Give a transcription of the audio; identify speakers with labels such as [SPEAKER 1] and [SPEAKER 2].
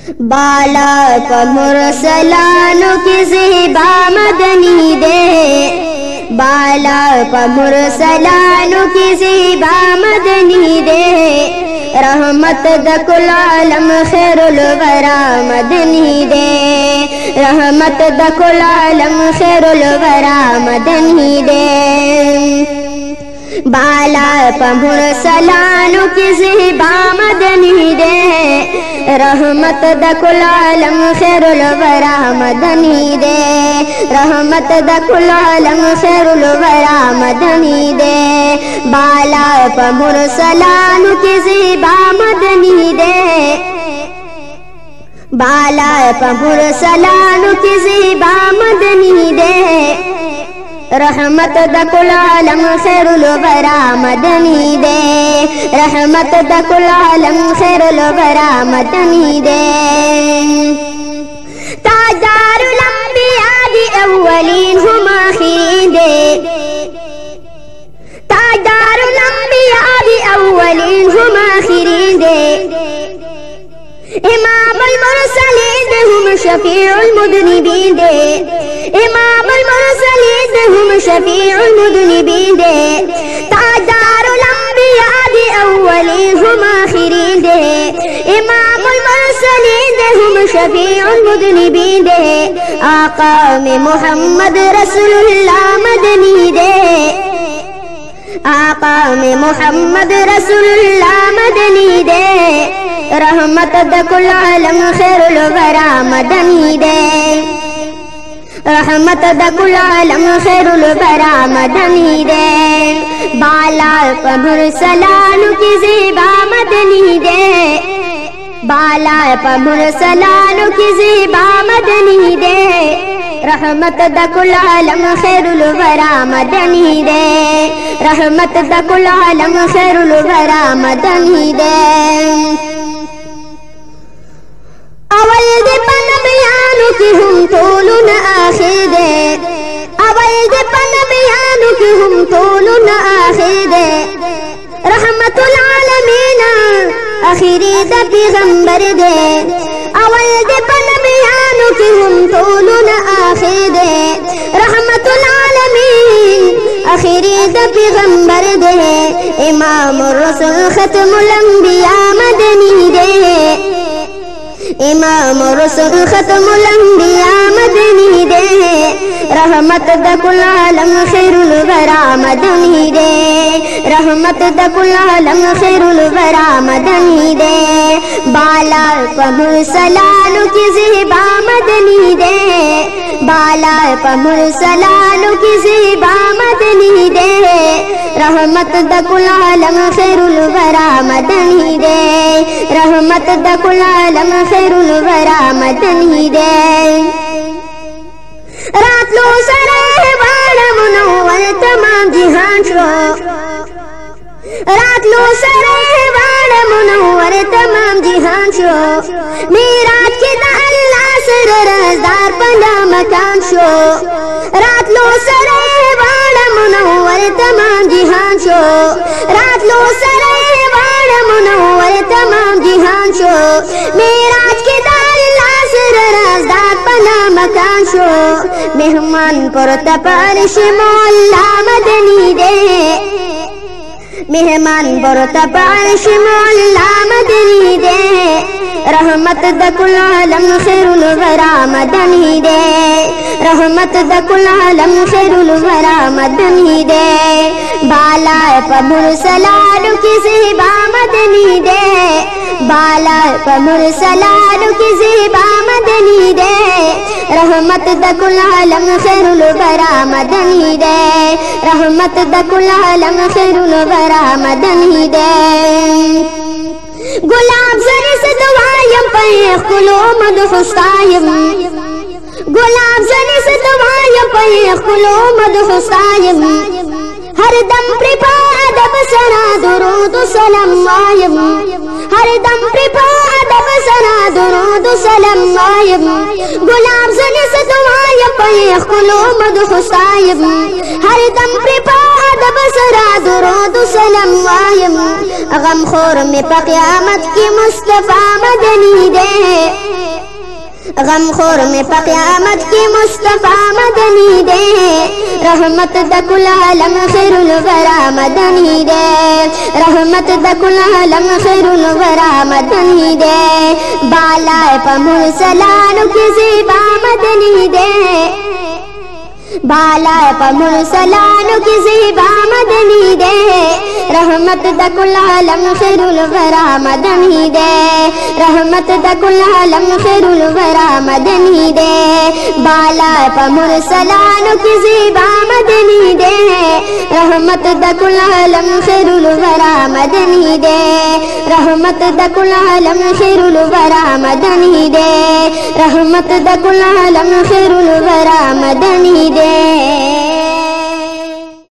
[SPEAKER 1] बाला प मुरसलानो की ज़िबा मदनी दे, बाला प मुरसलानो की ज़िबा मदनी दे, रहमत द कुल आलम खैरुल वरा मदनी दे, रहमत द कुल आलम खैरुल वरा मदनी दे। बाला प मुरसलानो की ज़िबा मदनी दे, रहमत द कुल आलम खैरुल वरा मदनी दे, रहमत द कुल आलम खैरुल वरा मदनी दे। बाला प मुरसलानो की ज़िबा मदनी दे, बाला प मुरसलानो की ज़िबा मदनी दे, रहमत द कुल आलम खैरुल वरा मदनी दे, रहमत द कुल आलम खैरुल वरा मदनी दे। ताजदारुल अंबिया दी अव्वलीन हुम आखिरीन दे, ताजदारुल अंबिया दी अव्वलीन हुम आखिरीन दे, इमामुल मुरसलीन दे हुम शफीउल मुज़निबीन दे, इमामुल मुरसलीन दे हुम शफीउल मुज़निबीन दे। ताजदारुल अंबिया दी अव्वलीन हुम आखिरीन दे, इमामुल मुरसलीन दे हुम शफीउल मुज़निबीन दे। आका में मोहम्मद रसूलुल्लाह मदनी दे, आका में मोहम्मद रसूलुल्लाह मदनी दे, रहमत द कुल आलम खैरुल वरा मदनी दे, रहमत द कुल आलम खैरुल वरा मदनी दे। बाला प मुरसलानो की ज़िबा मदनी दे, बाला प मुरसलानो की ज़िबा मदनी दे, रहमत द कुल आलम खैरुल वरा मदनी दे, रहमत द कुल आलम खैरुल वरा मदनी दे। अवल दे पन बयानों की हम तोलू न आखिर दे, अवल दे पन बयानों की हम तोलू न आखिर दे, रहमतुल आलमीन आखिरी द पैगंबर दे, अवल दे पन बयानों की हम तोलू न आखिर दे, रहमतुल आलमीन आखिरी द पैगंबर दे। इमामुर रसूल खत्मुल अंबिया मदनी दे, इमामुर रसूल खत्मुल अंबिया मदनी दे, रहमत द कुल आलम खैरुल वरा मदनी दे, रहमत द कुल आलम खैरुल वरा मदनी दे। बाला प मुरसलानो की ज़िबा मदनी दे, बाला प मुरसलानो की ज़िबा मदनी दे, रहमत द कुल आलम खैरुल वरा मदनी दे, रहमत द कुल आलम खैरुल वरा मदनी दे। रात लो सरे वाण मुनव्वर तमाम जिहान शो, रात लो सरे वाण मुनव्वर तमाम जिहान शो, मेराज के दा अल्लाह सर रज़दार पंदा मकान शो, रात लो सरे वाण मुनव्वर तमाम जिहान शो, रात लो सरे वाण मुनव्वर तमाम जिहान शो, मेराज के दा अल्लाह सर रज़दार पंदा मकान शो। मेहमान पुरता पारिश मोहल्ला मदनी दे, मेहमान पुरता पारिश मोहल्ला मदनी दे, रहमत द कुल आलम खैरुल वरा मदनी दे, रहमत द कुल आलम खैरुल वरा मदनी दे। बाला प मुरसलानो की ज़िबा मदनी दे, बाला प मुरसलानो की ज़िबा मदनी दे, रहमत द कुल आलम खैरुल वरा मदनी दे, रहमत द कुल आलम खैरुल वरा मदनी दे। गुलाब ज़री से दुआयम पे खुलो मदहुस्तायम, गुलाब ज़री से दुआयम पे खुलो मदहुस्तायम, हर दम प्रिपा अदब सना दुरूद सलाम वायम, हर दम प्रिपा अदब सना दुरूद सलाम वायम, गुलाब ज़री से दुआयम पे खुलो मदहुस्तायम, हर दम प्रिपा अदब सना दुरूद सलाम वायम। गम खोर में क़यामत की मुस्तफ़ा मदनी दे, गमखोर में क़यामत की मुस्तफ़ा मदनी दे, रहमत दकुल आलम खैरुल वरा मदनी दे, रहमत दकुल आलम खैरुल वरा मदनी दे, बालाए मुरसलान की ज़िबा मदनी दे, बालाए मुरसलान की ज़िबा मदनी दे, रहमत दकुल आलम खैरुल वरा मदनी दे, रहमत दकुल आलम खैरुल वरा मदनी दे, बालाए मुरसलान की ज़िबा मदनी दे, रहमत दकुल आलम खैरुल वरा मदनी दे, रहमत दकुल आलम खैरुल वरा मदनी दे, रहमत दकुल आलम खैरुल वरा मदनी दे।